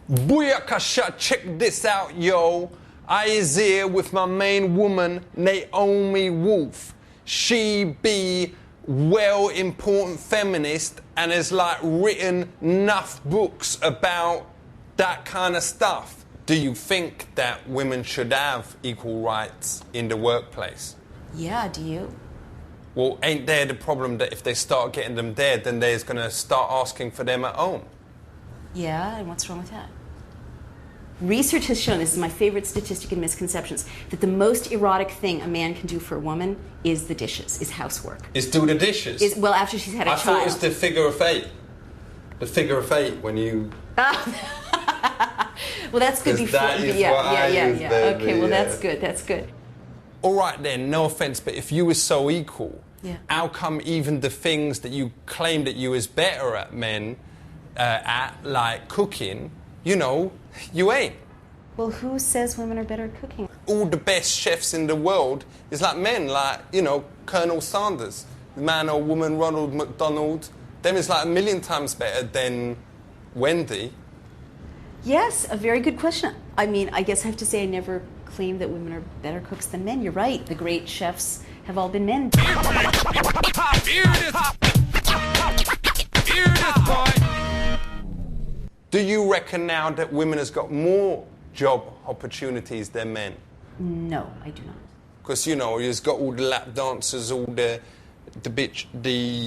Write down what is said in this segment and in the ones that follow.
Booyakasha, check this out, yo. I is here with my main woman, Naomi Wolf. She be well important feminist and has like written enough books about that kind of stuff. Do you think that women should have equal rights in the workplace? Yeah, do you? Well, ain't there the problem that if they start getting them there, then they're going to start asking for them at home? Yeah, and what's wrong with that? Research has shown, this is my favorite statistic in misconceptions, that the most erotic thing a man can do for a woman is the dishes, is housework. Is do the dishes? Well, after she's had a child. I thought it was the figure of eight. The figure of eight when you... Well, that's good before... Yeah. Okay, well, that's good, that's good. All right then, no offence, but if you were so equal, how come even the things that you claim that you was better at men, like cooking, you know, you ain't? Well, who says women are better at cooking? All the best chefs in the world is like men, like, you know, Colonel Sanders, man or woman Ronald McDonald. Them is like a million times better than Wendy. Yes, a very good question. I mean, I guess I have to say I never claimed that women are better cooks than men. You're right. The great chefs have all been men. Do you reckon now that women has got more job opportunities than men? No, I do not. Because, you know, you've got all the lap dancers, all the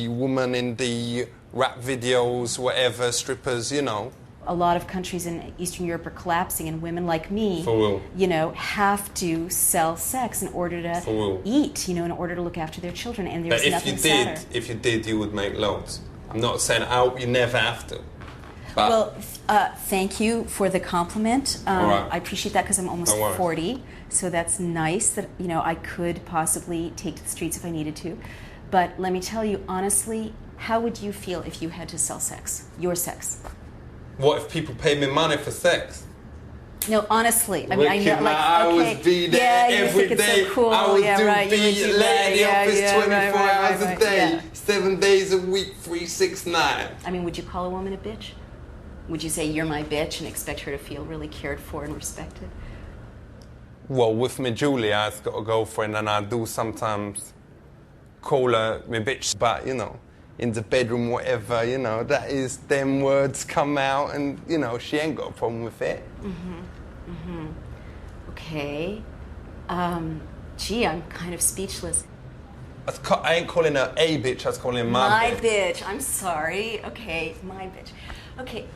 woman in the rap videos, whatever, strippers, you know. A lot of countries in Eastern Europe are collapsing, and women like me, you know, have to sell sex in order to eat, you know, in order to look after their children. And there's nothing sadder. If you did, you would make loads. I'm not saying you never have to. But well, thank you for the compliment. I appreciate that because I'm almost 40, so that's nice that, you know, I could possibly take to the streets if I needed to. But let me tell you, honestly, how would you feel if you had to sell sex, your sex? What if people pay me money for sex? No, honestly. I mean, I know, like, I would be there every day. So cool. I would be late in the office 24 hours a day, 7 days a week, 365. I mean, would you call a woman a bitch? Would you say you're my bitch and expect her to feel really cared for and respected? Well, with me, Julie, I've got a girlfriend, and I do sometimes call her my bitch, but you know, in the bedroom, whatever, you know, that is, them words come out, and, you know, she ain't got a problem with it. Okay. Gee, I'm kind of speechless. I ain't calling her a bitch, I was calling her my bitch. My bitch, I'm sorry. Okay, my bitch. Okay,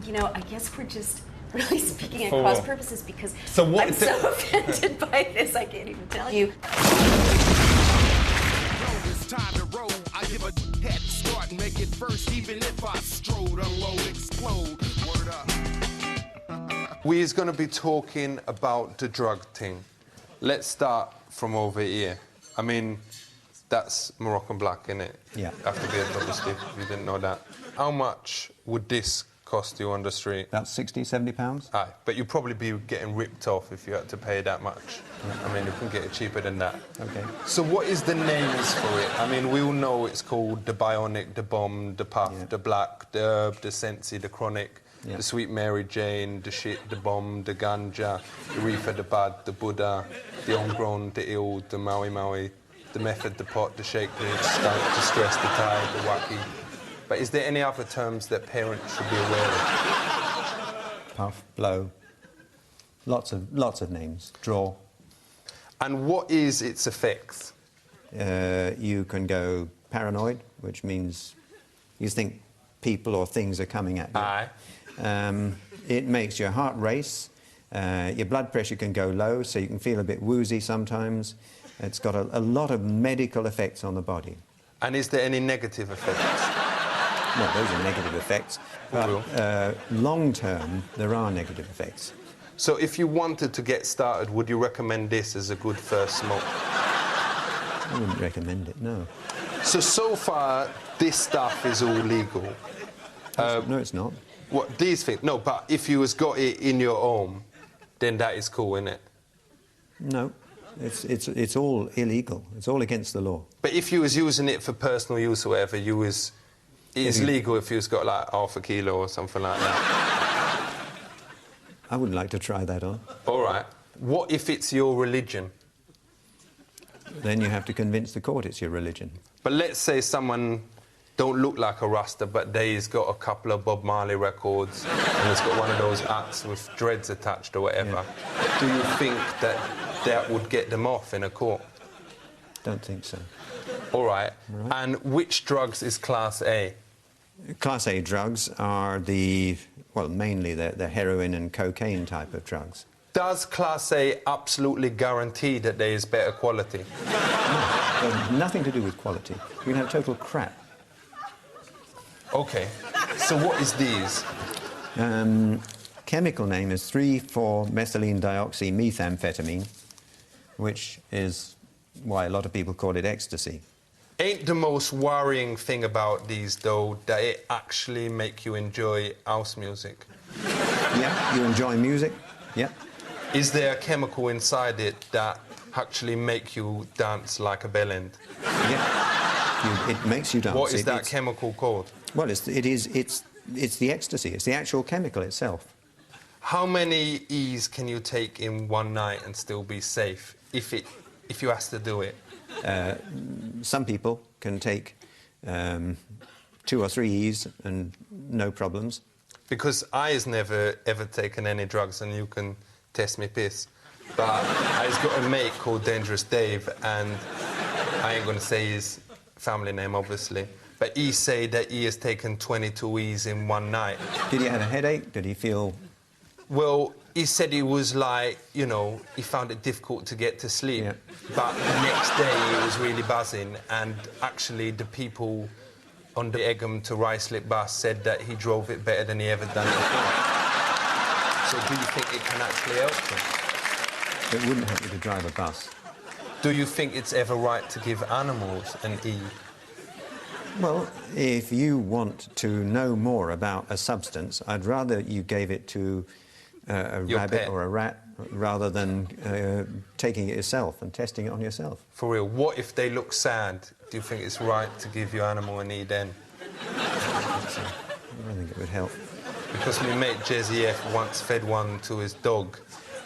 you know, I guess we're just really speaking at cross purposes because I'm so offended by this, I can't even tell you. Time to roll. I give a head start and make it first, even if I strode, unload, explode. Word up. We're going to be talking about the drug thing. Let's start from over here. I mean, that's Moroccan black, innit? Yeah. Have to be a double stick if you didn't know that. How much would this cost you on the street? About 60, 70 pounds. Aye, but you'd probably be getting ripped off if you had to pay that much. Yeah. I mean, you can get it cheaper than that. Okay. So what is the names for it? I mean, we all know it's called the Bionic, the Bomb, the Puff, the Black, the Herb, the Sensi, the Chronic, the Sweet Mary Jane, the Shit, the Bomb, the Ganja, the Reefer, the Bad, the Buddha, the Homegrown, the Ill, the Maui Maui, the Method, the Pot, the Shake, the Skank, the Stress, the Tide, the Wacky. But is there any other terms that parents should be aware of? Puff, blow, lots of names. Draw. And what is its effects? You can go paranoid, which means you think people or things are coming at you. Aye. It makes your heart race. Your blood pressure can go low, so you can feel a bit woozy sometimes. It's got a lot of medical effects on the body. And is there any negative effects? No, those are negative effects. But long-term, there are negative effects. So if you wanted to get started, would you recommend this as a good first smoke? I wouldn't recommend it, no. So far, this stuff is all legal. No, it's not. What, these things? No, but if you has got it in your home, then that is cool, isn't it? No, it's all illegal. It's all against the law. But if you was using it for personal use or whatever, it's legal if you was got like half a kilo or something like that. I wouldn't like to try that on. All right. What if it's your religion? Then you have to convince the court it's your religion. But let's say someone don't look like a Rasta, but they's got a couple of Bob Marley records and has got one of those hats with dreads attached or whatever. Yeah. Do you think that that would get them off in a court? Don't think so. All right. And which drugs is Class A? Class A drugs are mainly the heroin and cocaine type of drugs. Does Class A absolutely guarantee that there is better quality? No, nothing to do with quality. You can have total crap. OK. So what is these? Chemical name is 3,4-methylene dioxymethamphetamine, which is why a lot of people call it ecstasy. Ain't the most worrying thing about these, though, that it actually make you enjoy house music? Yeah, you enjoy music? Yeah. Is there a chemical inside it that actually make you dance like a bellend? Yeah. It makes you dance. What is that chemical called? Well, it's the ecstasy. It's the actual chemical itself. How many E's can you take in one night and still be safe if you ask to do it? Some people can take 2 or 3 E's and no problems. Because I has never ever taken any drugs, and you can test me piss. But I've got a mate called Dangerous Dave, and I ain't gonna say his family name, obviously. But he say that he has taken 22 E's in one night. Did he have a headache? Did he feel... Well, he said he was like, you know, he found it difficult to get to sleep. Yeah. But the next day he was really buzzing, and actually the people on the Egham to Ruislip bus said that he drove it better than he ever done before. So do you think it can actually help him? It wouldn't help you to drive a bus. Do you think it's ever right to give animals an E? Well, if you want to know more about a substance, I'd rather you gave it to a rabbit or a rat rather than taking it yourself and testing it on yourself. For real, what if they look sad? Do you think it's right to give your animal an E then? I don't think it would help. Because my mate Jezzy F once fed one to his dog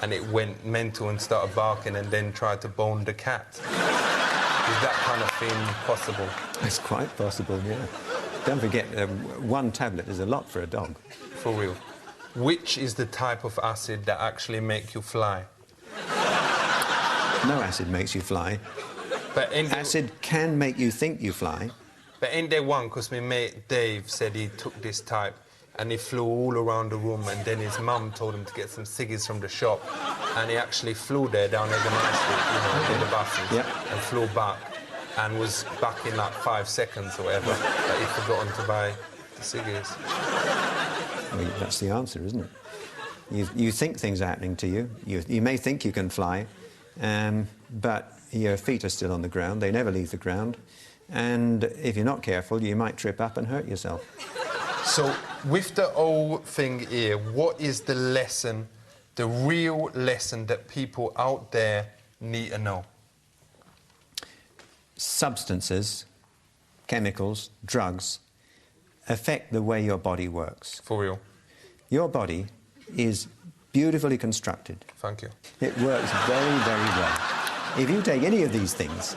and it went mental and started barking and then tried to bone the cat. Is that kind of thing possible? It's quite possible, yeah. Don't forget, 1 tablet is a lot for a dog. For real. Which is the type of acid that actually make you fly? No acid makes you fly. But acid can make you think you fly. But ain't there one, because my mate Dave said he took this type and he flew all around the room, and then his mum told him to get some ciggies from the shop, and he actually flew there down Egham High Street, in the buses, and flew back, and was back in like 5 seconds or whatever, but he'd forgotten to buy the ciggies. Well, that's the answer, isn't it? You think things are happening to you. You may think you can fly, but your feet are still on the ground. They never leave the ground. And if you're not careful, you might trip up and hurt yourself. So, with the whole thing here, what is the lesson, the real lesson that people out there need to know? Substances, chemicals, drugs, affect the way your body works. For real? Your body is beautifully constructed. Thank you. It works very, very well. If you take any of these things,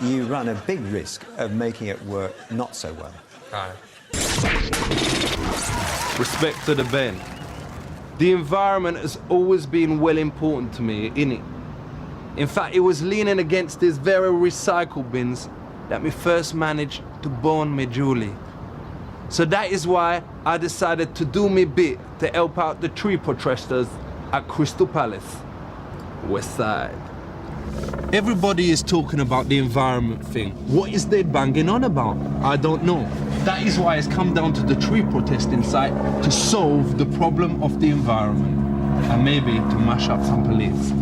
you run a big risk of making it work not so well. Aye. Respect to the Ben. The environment has always been well important to me, innit? In fact, it was leaning against these very recycle bins that me first managed to born me Julie. So that is why I decided to do me bit to help out the tree protesters at Crystal Palace, West Side. Everybody is talking about the environment thing. What is they banging on about? I don't know. That is why it's come down to the tree protesting site to solve the problem of the environment and maybe to mash up some police.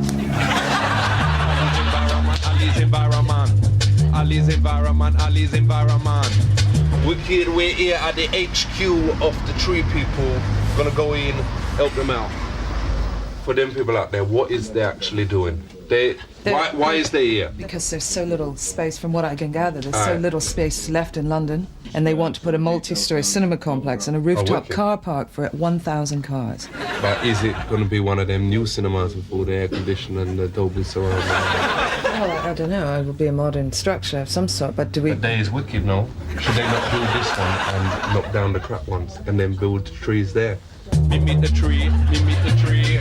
Ali's environment. We're here at the HQ of the tree people. Gonna go in, help them out. For them people out there, what is they actually doing? Why is they here? Because there's so little space, from what I can gather, there's so little space left in London, and they want to put a multi-storey cinema complex and a rooftop car park for 1,000 cars. But is it going to be one of them new cinemas with all the air conditioning and the Dolby surround? Well, I don't know. It will be a modern structure of some sort, but do we... The day is wicked, no? Should they not build this one and knock down the crap ones and then build trees there? Me meet the tree, me meet the tree.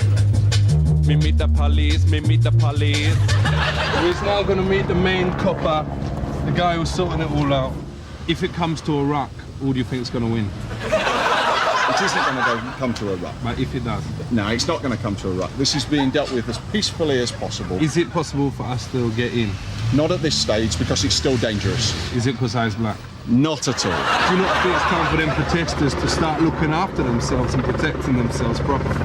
Me meet the police, me meet the police. We're now going to meet the main copper, the guy who's sorting it all out. If it comes to Iraq, who do you think is going to win? It isn't going to come to Iraq. But if it does? No, it's not going to come to Iraq. This is being dealt with as peacefully as possible. Is it possible for us to get in? Not at this stage, because it's still dangerous. Is it because I's black? Not at all. Do you not think it's time for them protesters to start looking after themselves and protecting themselves properly?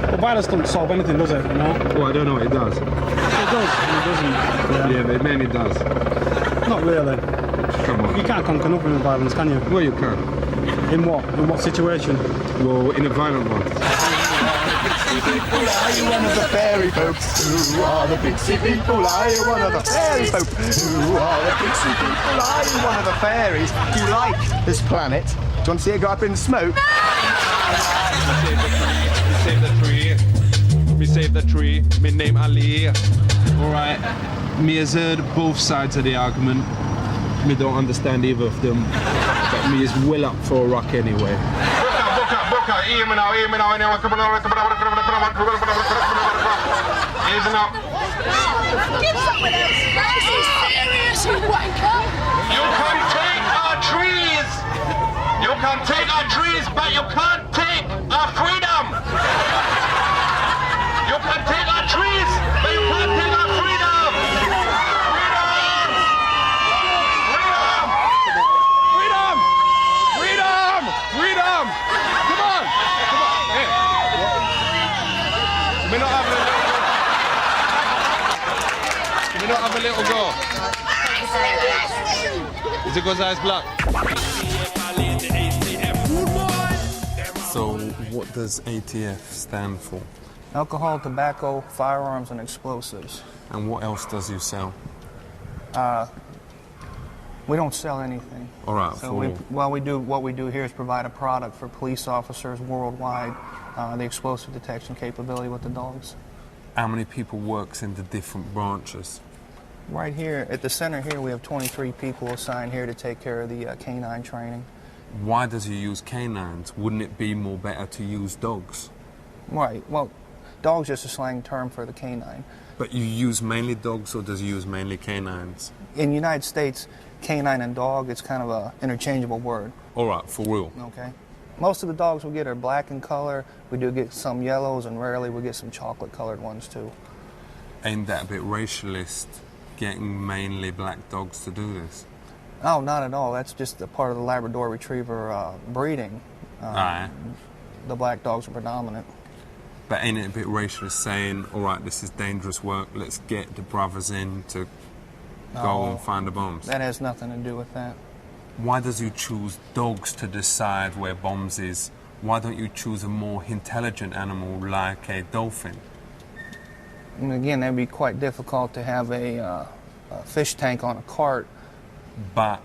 Well, violence doesn't solve anything, does it? You know? Well, I don't know, it does. It does, and it doesn't. Yeah, but maybe it does. Not really. Come on. You can't conquer nothing with violence, can you? Well, you can. In what? In what situation? Well, in a violent one. Are you one of the fairy folks? Who are the pixie people? Are you one of the fairy folk? Who are the pixie people? Are you one of the fairies? Do you like this planet? Do you want to see it go up in smoke? Me save the tree. Me save the tree. Me name Ali. All right. Me has heard both sides of the argument. Me don't understand either of them. But me is well up for a rock anyway. Book hear me now, hear me now. Easy up. Give someone else space. Are you serious, you wanker? You can take our trees. You can take our trees, but you can't take our freedom. You can take our trees, but you can't take our freedom. Freedom! Come on! Hey. Me not have a little go. Is it because I's black? So, what does ATF stand for? Alcohol, tobacco, firearms, and explosives. And what else does you sell? We don't sell anything. All right. So what we do here is provide a product for police officers worldwide, the explosive detection capability with the dogs. How many people works in the different branches? Right here, at the center here, we have 23 people assigned here to take care of the canine training. Why does you use canines? Wouldn't it be more better to use dogs? Right. Well, dog's just a slang term for the canine. But you use mainly dogs, or does you use mainly canines? In the United States, canine and dog, it's kind of an interchangeable word. All right, for real. Okay. Most of the dogs we get are black in color. We do get some yellows, and rarely we get some chocolate-colored ones, too. Ain't that a bit racialist, getting mainly black dogs to do this? Oh, not at all. That's just a part of the Labrador Retriever breeding. Aye. The black dogs are predominant. But ain't it a bit racialist saying, all right, this is dangerous work, let's get the brothers in to go and find the bombs? That has nothing to do with that. Why does you choose dogs to decide where bombs is? Why don't you choose a more intelligent animal like a dolphin? And again, that'd be quite difficult to have a fish tank on a cart. But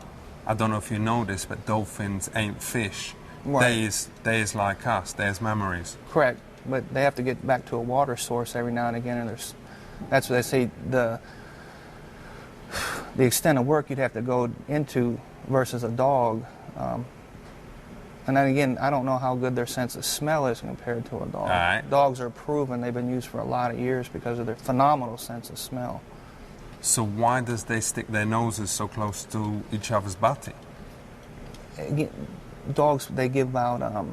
I don't know if you know this, but dolphins ain't fish. Right. They is like us. There's memories. Correct, but they have to get back to a water source every now and again, and that's what they say the extent of work you'd have to go into versus a dog. And then again, I don't know how good their sense of smell is compared to a dog. Right. Dogs are proven, they've been used for a lot of years because of their phenomenal sense of smell. So why does they stick their noses so close to each other's body? Again, dogs, they give out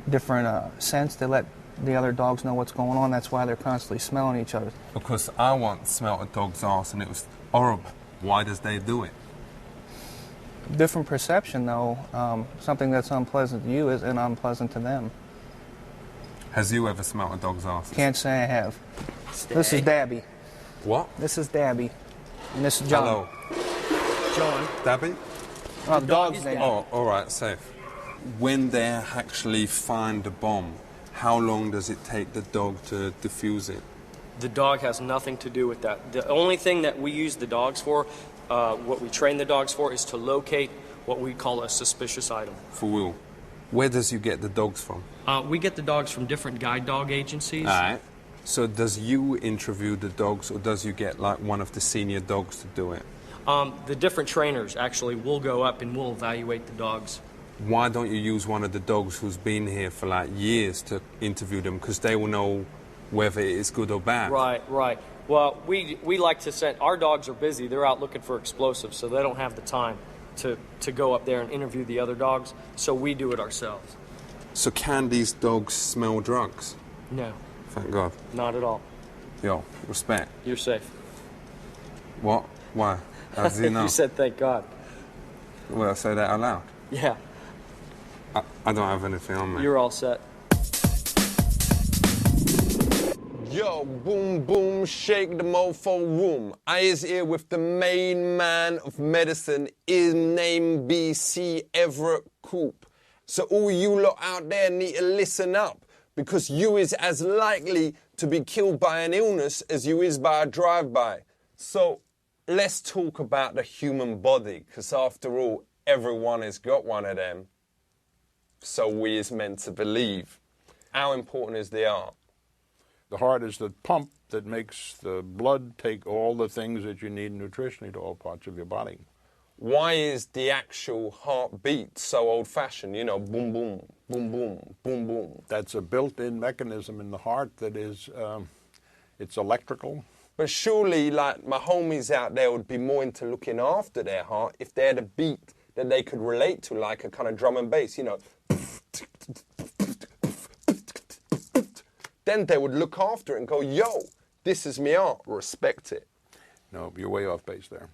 different scents. They let the other dogs know what's going on. That's why they're constantly smelling each other. Because I once smelled a dog's ass and it was horrible. Why does they do it? Different perception, though. Something that's unpleasant to you isn't unpleasant to them. Has you ever smelled a dog's ass? Can't say I have. This is Dabby. What? This is Dabby. And this is John. Hello. John. Dabby? Oh, the dog's name. Oh, all right, safe. When they actually find the bomb, how long does it take the dog to defuse it? The dog has nothing to do with that. The only thing that we use the dogs for, what we train the dogs for, is to locate what we call a suspicious item. For real. Where does you get the dogs from? We get the dogs from different guide dog agencies. All right. So does you interview the dogs, or does you get like one of the senior dogs to do it? The different trainers actually will go up and will evaluate the dogs. Why don't you use one of the dogs who's been here for like years to interview them? Because they will know whether it is good or bad. Right, right. Well, we like to send, our dogs are busy. They're out looking for explosives, so they don't have the time to go up there and interview the other dogs, so we do it ourselves. So can these dogs smell drugs? No. Thank God. Not at all. Yo, respect. You're safe. What? Why? How does he know? You said thank God. Well, I say that out loud. Yeah. I don't have anything on me. You're all set. Yo, boom, boom, shake the mofo room. I is here with the main man of medicine, his name BC Everett Koop. So all you lot out there need to listen up, because you is as likely to be killed by an illness as you is by a drive-by. So let's talk about the human body, because after all, everyone has got one of them. So we is meant to believe. How important is the heart? The heart is the pump that makes the blood take all the things that you need nutritionally to all parts of your body. Why is the actual heartbeat so old-fashioned? You know, boom, boom, boom, boom, boom, boom. That's a built-in mechanism in the heart that is, it's electrical. But surely, like, my homies out there would be more into looking after their heart if they had a beat that they could relate to, like a kind of drum and bass, you know. Then they would look after it and go, yo, this is me heart, respect it. No, you're way off base there.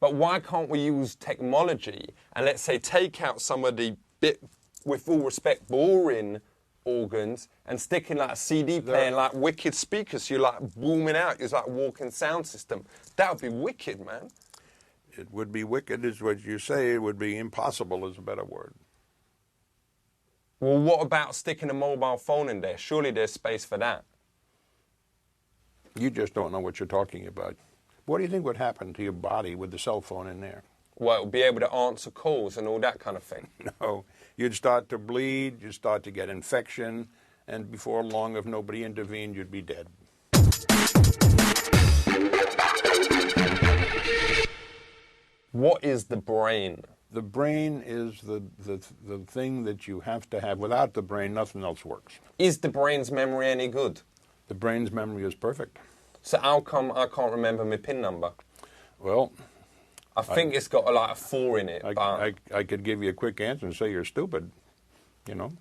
But why can't we use technology and, let's say, take out some of the bit, with all respect, boring organs and stick in like a CD player and like wicked speakers, so you're like booming out, you're like a walking sound system. That would be wicked, man. It would be wicked is what you say. It would be impossible is a better word. Well, what about sticking a mobile phone in there? Surely there's space for that. You just don't know what you're talking about. What do you think would happen to your body with the cell phone in there? Well, it would be able to answer calls and all that kind of thing. No. You'd start to bleed, you'd start to get infection, and before long, if nobody intervened, you'd be dead. What is the brain? The brain is the thing that you have to have. Without the brain, nothing else works. Is the brain's memory any good? The brain's memory is perfect. So how come I can't remember my PIN number? Well, I think it's got like a 4 in it. I could give you a quick answer and say you're stupid, you know.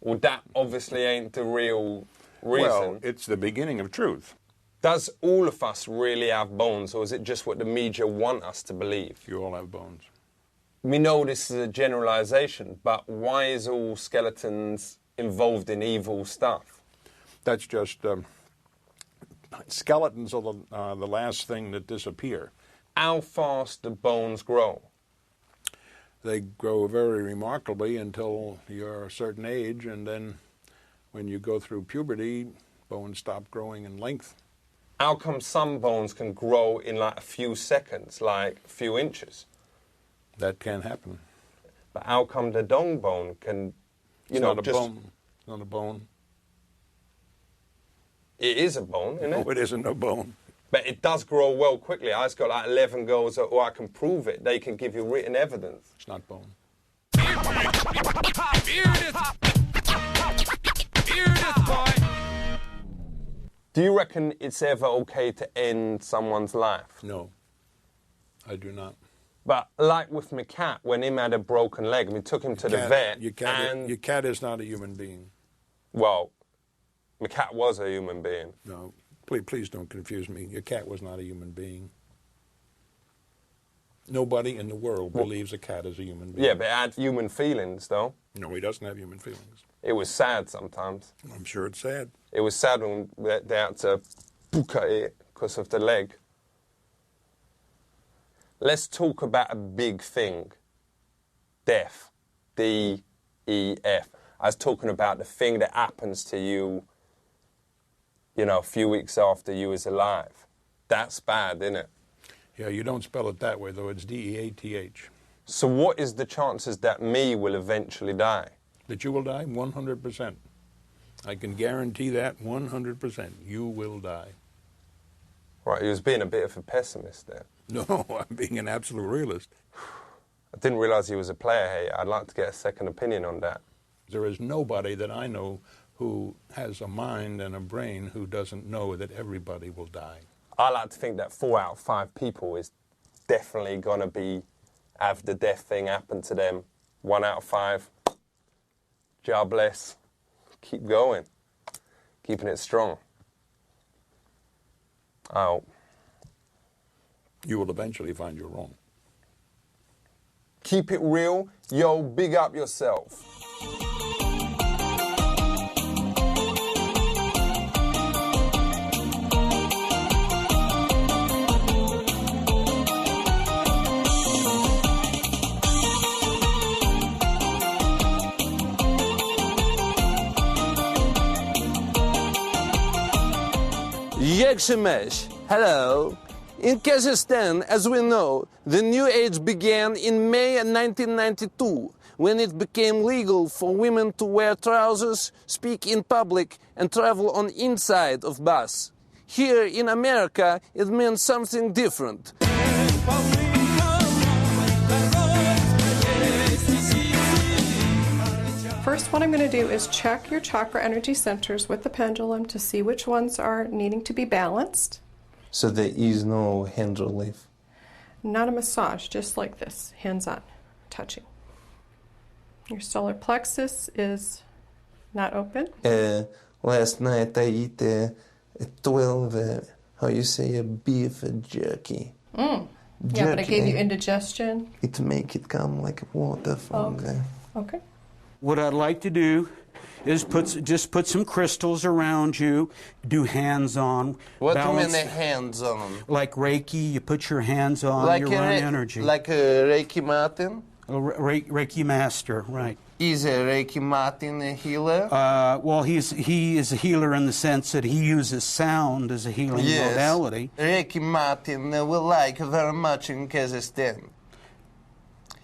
Well, that obviously ain't the real reason. Well, it's the beginning of truth. Does all of us really have bones, or is it just what the media want us to believe? You all have bones. We know this is a generalization, but why is all skeletons involved in evil stuff? That's just... skeletons are the last thing that disappear. How fast do bones grow? They grow very remarkably until you're a certain age, and then when you go through puberty, bones stop growing in length. How come some bones can grow in like a few seconds, like a few inches? That can happen. But how come the dong bone can, It's not a bone. It's not a bone. It is a bone, isn't it? No, it isn't a bone. But it does grow well quickly. I've got like 11 girls who I can prove it. They can give you written evidence. It's not bone. Do you reckon it's ever okay to end someone's life? No, I do not. But like with my cat, when him had a broken leg, we took him to the vet. Your cat is not a human being. Well, my cat was a human being. No, please don't confuse me. Your cat was not a human being. Nobody in the world believes a cat is a human being. Yeah, but it had human feelings, though. No, he doesn't have human feelings. It was sad sometimes. I'm sure it's sad. It was sad when they had to puka it because of the leg. Let's talk about a big thing. Death. D-E-F. I was talking about the thing that happens to you. you know, a few weeks after you was alive. That's bad, isn't it? Yeah, you don't spell it that way, though. It's D-E-A-T-H. So what is the chances that me will eventually die? That you will die? 100%. I can guarantee that 100%. You will die. Right, you was being a bit of a pessimist there. No, I'm being an absolute realist. I didn't realise he was a player here. I'd like to get a second opinion on that. There is nobody that I know who has a mind and a brain who doesn't know that everybody will die. I like to think that 4 out of 5 people is definitely going to have the death thing happen to them. 1 out of 5, God bless. Keep going. Keeping it strong. Oh. You will eventually find you're wrong. Keep it real. Yo, big up yourself. Yegshemesh, hello. In Kazakhstan, as we know, the New Age began in May 1992, when it became legal for women to wear trousers, speak in public, and travel on inside of bus. Here in America, it meant something different. First, what I'm going to do is check your chakra energy centers with the pendulum to see which ones are needing to be balanced. So there is no hand relief? Not a massage, just like this, hands-on, touching. Your solar plexus is not open. Last night I eat 12, how you say, a beef jerky. Yeah, but I gave you indigestion. It make it come like water from there. Okay. What I'd like to do is just put some crystals around you, do hands-on. What do you mean the hands-on? Like Reiki, you put your hands on, like you run energy. Like a Reiki Martin? Reiki master, right. Is a Reiki Martin a healer? Well, he is a healer in the sense that he uses sound as a healing modality. Reiki Martin we like very much in Kazakhstan.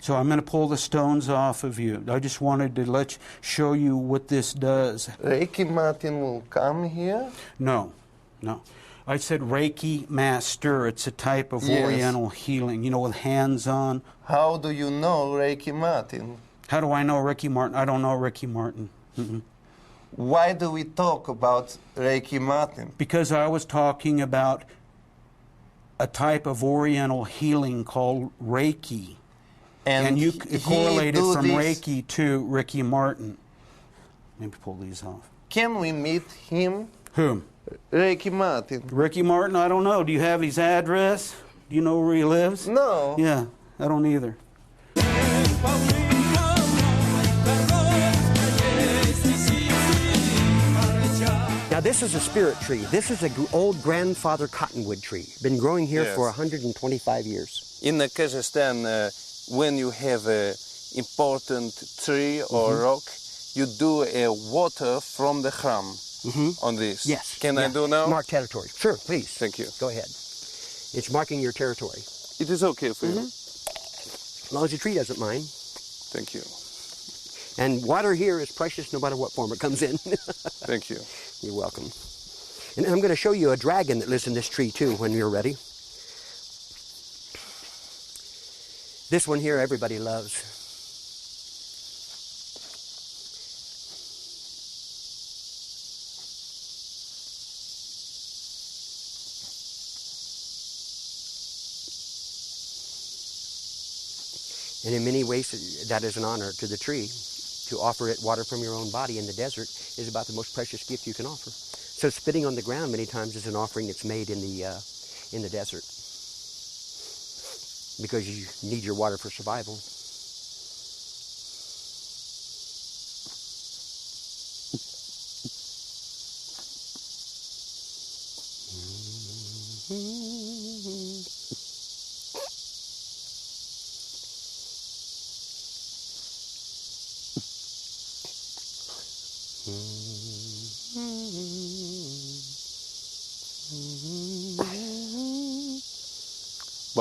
So I'm going to pull the stones off of you. I just wanted to show you what this does. Reiki Martin will come here? No. I said Reiki Master. It's a type of Oriental healing, you know, with hands-on. How do you know Reiki Martin? How do I know Ricky Martin? I don't know Ricky Martin. Why do we talk about Reiki Martin? Because I was talking about a type of Oriental healing called Reiki. And you correlated from Reiki to Ricky Martin. Maybe pull these off. Can we meet him? Whom? Ricky Martin. Ricky Martin? I don't know. Do you have his address? Do you know where he lives? No. Yeah, I don't either. Now this is a spirit tree. This is an old grandfather cottonwood tree. Been growing here for 125 years. In Kazakhstan, when you have an important tree or rock, you do a water from the khram on this. Yes. Can I do now? Mark territory. Sure, please. Thank you. Go ahead. It's marking your territory. It is okay for you? As long as the tree doesn't mind. Thank you. And water here is precious no matter what form it comes in. Thank you. You're welcome. And I'm going to show you a dragon that lives in this tree too when you're ready. This one here everybody loves. And in many ways that is an honor to the tree. To offer it water from your own body in the desert is about the most precious gift you can offer. So spitting on the ground many times is an offering that's made in the desert. Because you need your water for survival.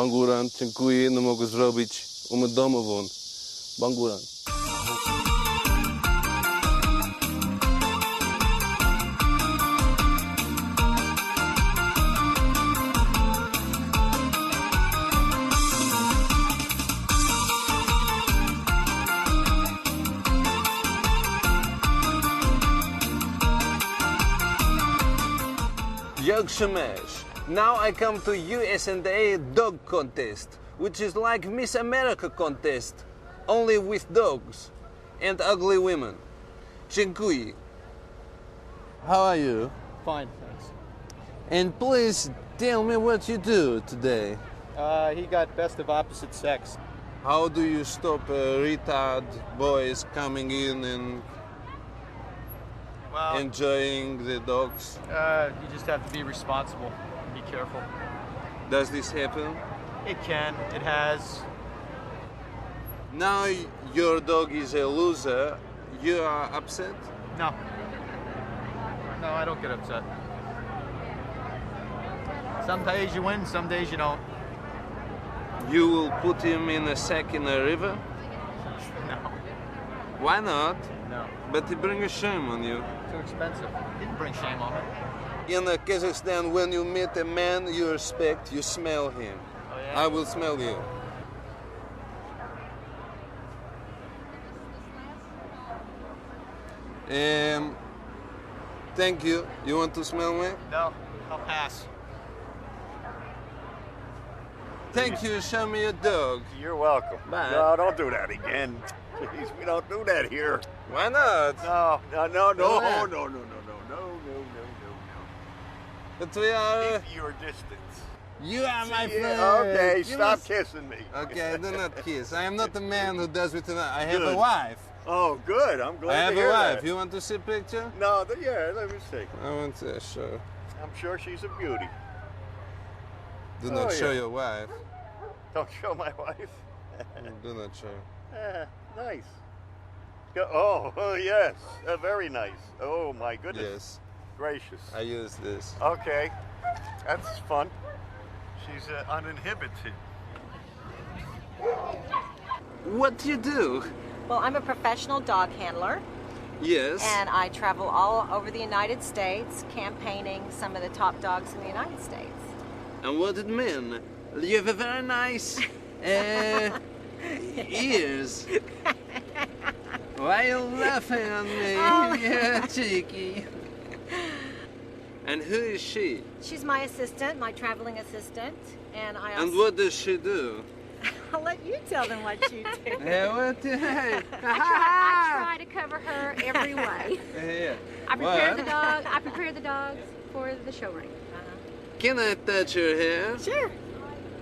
Banguran, dziękuję, no mogę zrobić domową. Banguran. Young Shemesh. Now I come to USA dog contest, which is like Miss America contest, only with dogs and ugly women. Dziękuję. How are you? Fine, thanks. And please tell me what you do today. He got best of opposite sex. How do you stop retard boys coming in and enjoying the dogs? You just have to be responsible. Be careful. Does this happen? It can. It has. Now your dog is a loser. You are upset? No. No, I don't get upset. Some days you win, some days you don't. You will put him in a sack in a river? No. Why not? No. But it brings shame on you. Too expensive. Didn't bring shame on me. In Kazakhstan, when you meet a man you respect, you smell him. Oh, yeah? I will smell you. Thank you. You want to smell me? No, I'll pass. Thank you. Show me your dog. You're welcome. Bye. No, don't do that again. Please, we don't do that here. Why not? No. But we are... Keep your distance. You are my friend. Okay, You stop must- kissing me. Okay, do not kiss. I am not the man who does it tonight. I have a Good. wife. Oh, good. I'm glad I have to hear a wife. that. You want to see a picture? No, yeah, let me see. I want to show. I'm sure she's a beauty. Do not show yeah. your wife. Don't show my wife. Do not show. Nice. Oh, yes. Very nice. Oh, my goodness. Yes. Gracious. I use this. Okay. That's fun. She's uninhibited. What do you do? Well, I'm a professional dog handler. Yes. And I travel all over the United States campaigning some of the top dogs in the United States. And what it mean? You have a very nice ears. Why are you laughing at me? Oh. You're cheeky. And who is she? She's my assistant, my traveling assistant, and I also... And what does she do? I'll let you tell them what you do. Yeah, what the heck? I try to cover her every way. Yeah. I prepare What? the dog. I prepare the dogs for the show ring. Can I touch your hair? Sure.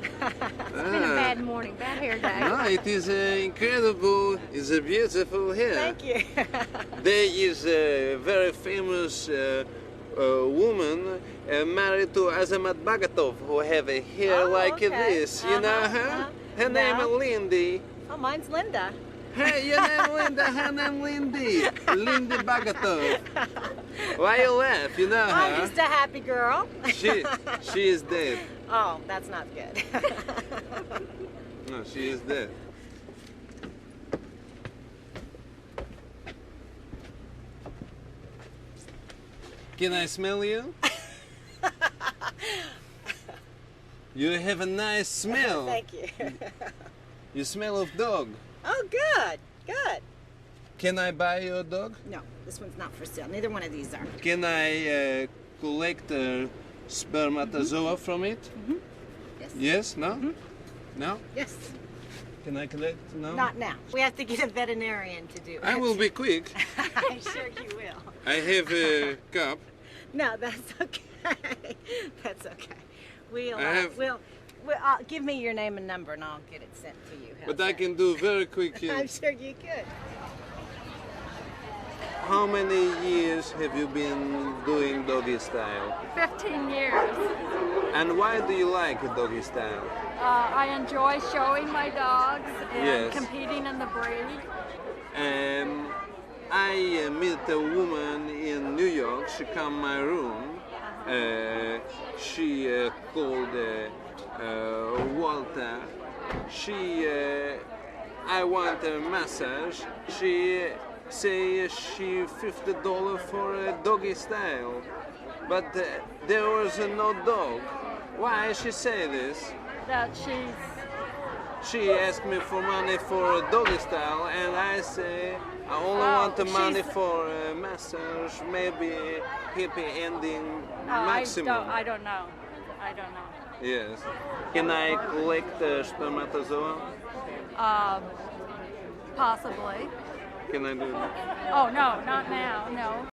It's been a bad morning, bad hair day. No, it is incredible. It's a beautiful hair. Thank you. There is a very famous woman married to Azamat Bagatov who have a hair like okay. this. You know her? Her name is No. Lindy. Oh, mine's Linda. Hey, your name Linda, her name Lindy. Lindy Bagatov. Why you laugh? You know I'm her? just a happy girl. She is dead. Oh, that's not good. No, she is dead. Can I smell you? You have a nice smell. Thank you. You smell of dog. Oh, good, good. Can I buy your dog? No, this one's not for sale. Neither one of these are. Can I collect spermatozoa from it? Mm-hmm. Yes. Yes? No? Mhm. No? Yes. Can I collect? No? Not now. We have to get a veterinarian to do it. I will be quick. I'm sure you will. I have a cup. No, that's okay. That's okay. We'll, I have- give me your name and number and I'll get it sent to you. How's But I that? can do very quick here. I'm sure you could. How many years have you been doing doggy style? 15 years. And why do you like doggy style? I enjoy showing my dogs and Yes. competing in the breed. I met a woman in New York. She come my room. She called Walter. I want a massage. She say she $50 for a doggy style, but there was no dog. Why she say this? That She asked me for money for a doggy style, and I say I only want the money for a massage, maybe happy ending maximum. I don't know. Yes. Can I collect the spermatozoa? Possibly. Can I do that? Oh, no, not now, no.